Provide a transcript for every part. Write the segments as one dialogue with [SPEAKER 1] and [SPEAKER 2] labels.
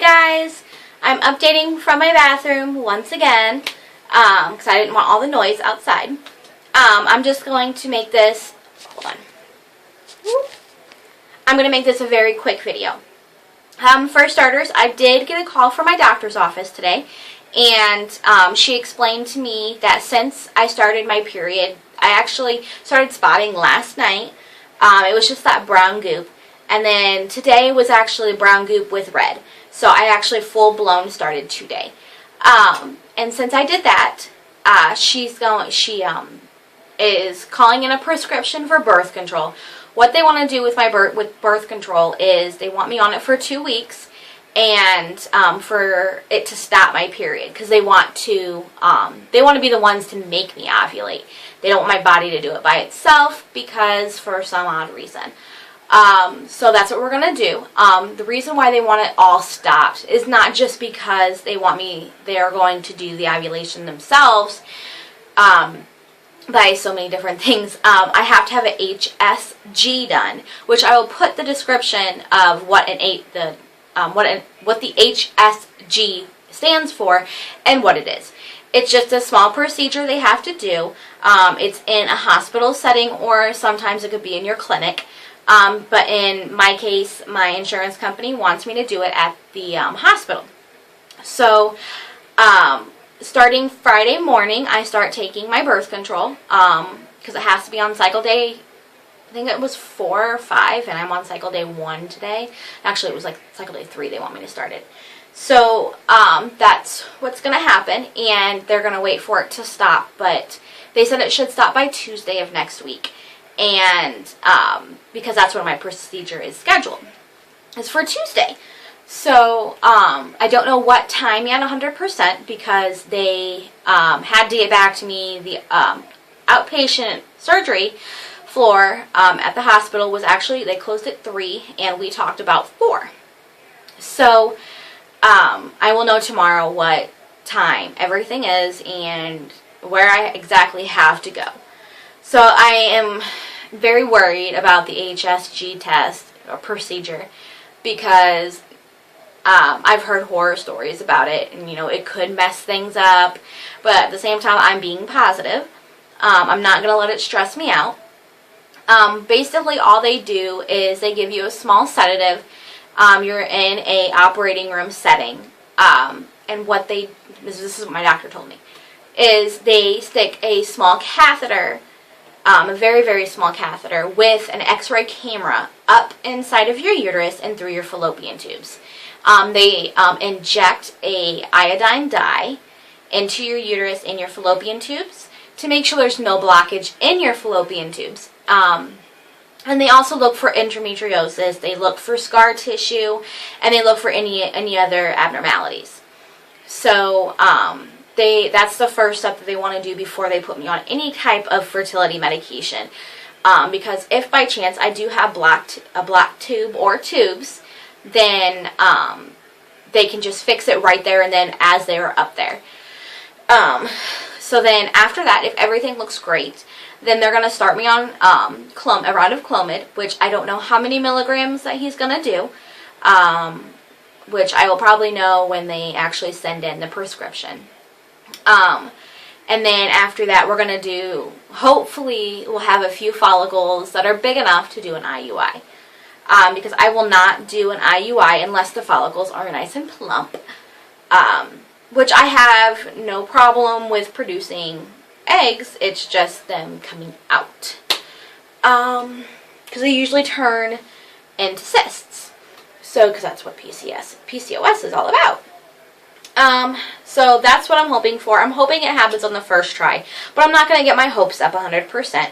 [SPEAKER 1] guys, I'm updating from my bathroom once again because I didn't want all the noise outside. I'm just going to make this, hold on, I'm going to make this a very quick video. For starters, I did get a call from my doctor's office today, and she explained to me that since I started my period, I actually started spotting last night. It was just that brown goop, and then today was actually brown goop with red. So I actually full-blown started today. And since I did that, she is calling in a prescription for birth control. What they want to do with my birth control is they want me on it for 2 weeks, and for it to stop my period, because they want to be the ones to make me ovulate. They don't want my body to do it by itself because for some odd reason. So that's what we're going to do. The reason why they want it all stopped is not just because they are going to do the ovulation themselves by so many different things. I have to have an HSG done, which I will put the description of what the HSG stands for and what it is. It's just a small procedure they have to do. It's in a hospital setting, or sometimes it could be in your clinic. But in my case, my insurance company wants me to do it at the hospital. So, starting Friday morning, I start taking my birth control, because it has to be on cycle day, I think it was 4 or 5, and I'm on cycle day 1 today. Actually, it was like cycle day 3 they want me to start it. So, that's what's going to happen, and they're going to wait for it to stop, but they said it should stop by Tuesday of next week. And because that's when my procedure is scheduled. It's for Tuesday. So I don't know what time yet 100% because they had to get back to me. The outpatient surgery floor at the hospital was actually, they closed at 3 and we talked about 4. So I will know tomorrow what time everything is and where I exactly have to go. So I am very worried about the HSG test or procedure because I've heard horror stories about it, and it could mess things up, but at the same time I'm being positive. I'm not going to let it stress me out. Basically all they do is they give you a small sedative. You're in a operating room setting, and what this is what my doctor told me, is they stick a small catheter, a very, very small catheter with an X-ray camera up inside of your uterus and through your fallopian tubes. They inject a iodine dye into your uterus and your fallopian tubes to make sure there's no blockage in your fallopian tubes. And they also look for endometriosis, they look for scar tissue, and they look for any other abnormalities. So, that's the first step that they want to do before they put me on any type of fertility medication. Because if by chance I do have a blocked tube or tubes, then they can just fix it right there and then as they are up there. So then after that, if everything looks great, then they're going to start me on a round of Clomid, which I don't know how many milligrams that he's going to do, which I will probably know when they actually send in the prescription. And then after that, we're going to do, hopefully, we'll have a few follicles that are big enough to do an IUI. Because I will not do an IUI unless the follicles are nice and plump. Which I have no problem with producing eggs, it's just them coming out. Because they usually turn into cysts. So, because that's what PCOS is all about. So that's what I'm hoping for. I'm hoping it happens on the first try, but I'm not going to get my hopes up 100%.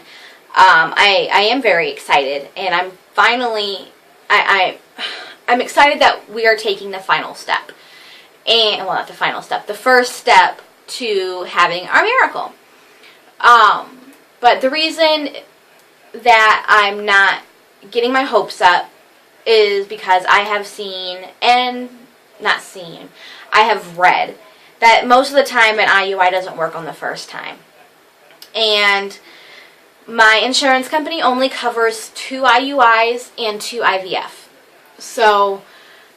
[SPEAKER 1] I am very excited, and I'm finally, I'm excited that we are taking the final step. And, well, not the final step, the first step to having our miracle. But the reason that I'm not getting my hopes up is because I have I have read that most of the time an IUI doesn't work on the first time. And my insurance company only covers 2 IUIs and 2 IVF. So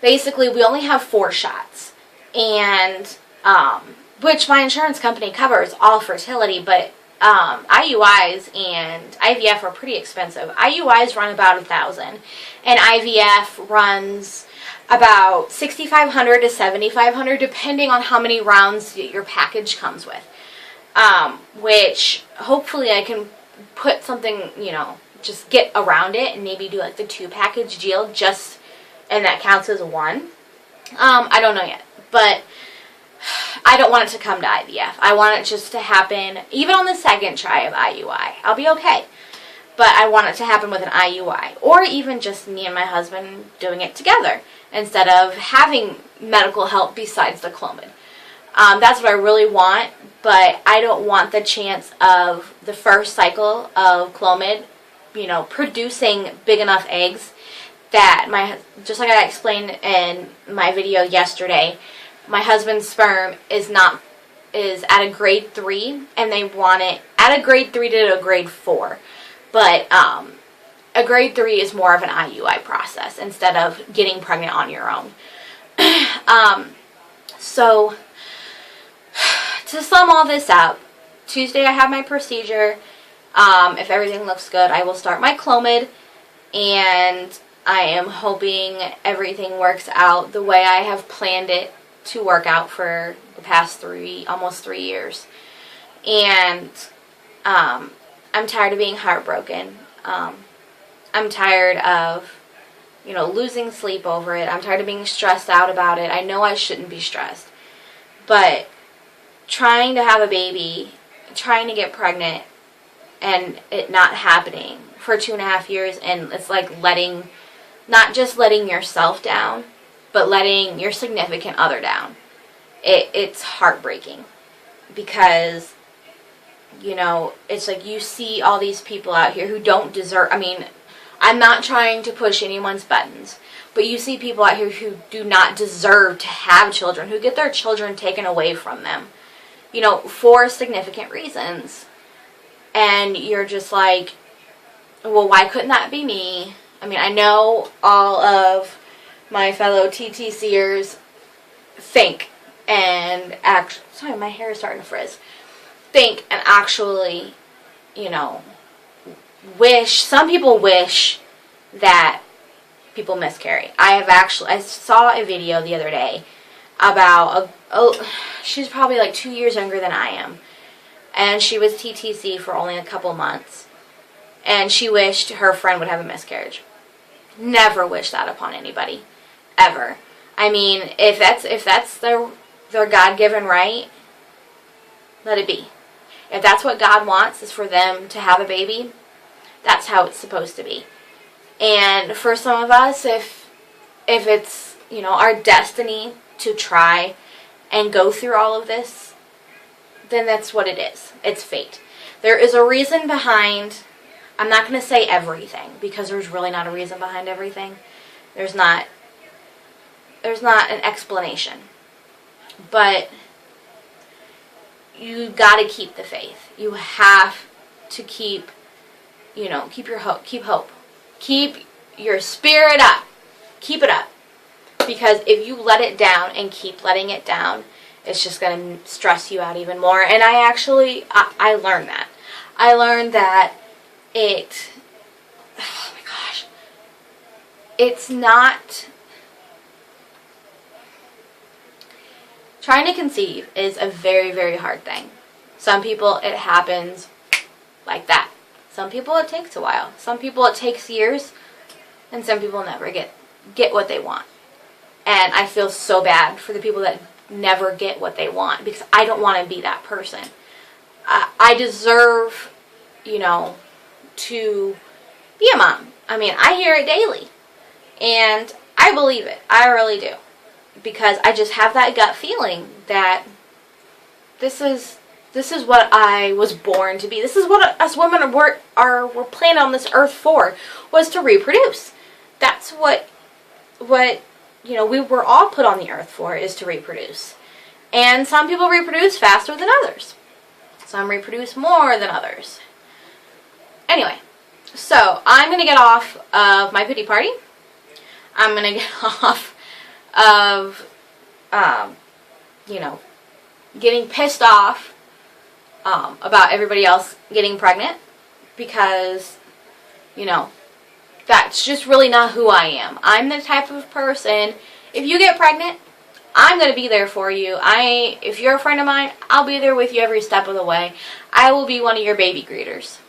[SPEAKER 1] basically we only have 4 shots, and which my insurance company covers all fertility, but IUIs and IVF are pretty expensive. IUIs run about $1,000, and IVF runs about $6,500 to $7,500, depending on how many rounds your package comes with. Which hopefully I can put something, just get around it and maybe do like the 2 package deal, and that counts as 1. I don't know yet, but I don't want it to come to IVF. I want it just to happen, even on the second try of IUI. I'll be okay. But I want it to happen with an IUI. Or even just me and my husband doing it together, instead of having medical help besides the Clomid. That's what I really want, but I don't want the chance of the first cycle of Clomid, producing big enough eggs that just like I explained in my video yesterday, my husband's sperm is at a grade 3, and they want it at a grade 3 to a grade 4. But a grade 3 is more of an IUI process instead of getting pregnant on your own. So to sum all this up, Tuesday I have my procedure. If everything looks good, I will start my Clomid, and I am hoping everything works out the way I have planned it to work out for the past almost 3 years. And I'm tired of being heartbroken. I'm tired of, losing sleep over it. I'm tired of being stressed out about it. I know I shouldn't be stressed. But trying to have a baby, trying to get pregnant, and it not happening for 2.5 years, and it's like not just letting yourself down, but letting your significant other down. It's heartbreaking, because, it's like you see all these people out here who don't deserve, I'm not trying to push anyone's buttons, but you see people out here who do not deserve to have children, who get their children taken away from them, for significant reasons. And you're just like, well, why couldn't that be me? I know all of my fellow TTCers think and sorry, my hair is starting to frizz. Think and actually, some people wish that people miscarry. I saw a video the other day about she's probably like 2 years younger than I am, and she was TTC for only a couple months, and she wished her friend would have a miscarriage. Never wish that upon anybody, ever. If that's their God-given right, let it be. If that's what God wants, is for them to have a baby, that's how it's supposed to be. And for some of us, if it's, our destiny to try and go through all of this, then that's what it is. It's fate. There is a reason behind, I'm not going to say everything, because there's really not a reason behind everything. There's not an explanation. But you got to keep the faith. You have to keep your hope. Keep hope. Keep your spirit up. Keep it up. Because if you let it down and keep letting it down, it's just going to stress you out even more. And I learned that. I learned that oh my gosh, it's not, trying to conceive is a very, very hard thing. Some people, it happens like that. Some people, it takes a while. Some people, it takes years. And some people never get what they want. And I feel so bad for the people that never get what they want, because I don't want to be that person. I deserve, to be a mom. I hear it daily. And I believe it. I really do. Because I just have that gut feeling that this is what I was born to be. This is what us women were planted on this earth for, was to reproduce. That's what we were all put on the earth for, is to reproduce. And some people reproduce faster than others. Some reproduce more than others. Anyway, so I'm going to get off of my pity party. I'm going to get off of, you know, getting pissed off about everybody else getting pregnant, because, you know, that's just really not who I am. I'm the type of person, if you get pregnant, I'm going to be there for you. If you're a friend of mine, I'll be there with you every step of the way. I will be one of your baby greeters.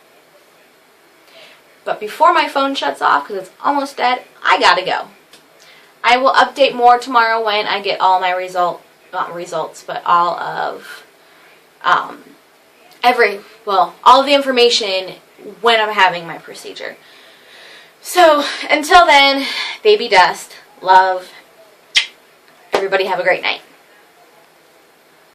[SPEAKER 1] But before my phone shuts off, because it's almost dead, I gotta go. I will update more tomorrow when I get all my not results, but all of, all of the information when I'm having my procedure. So, until then, baby dust, love, everybody have a great night.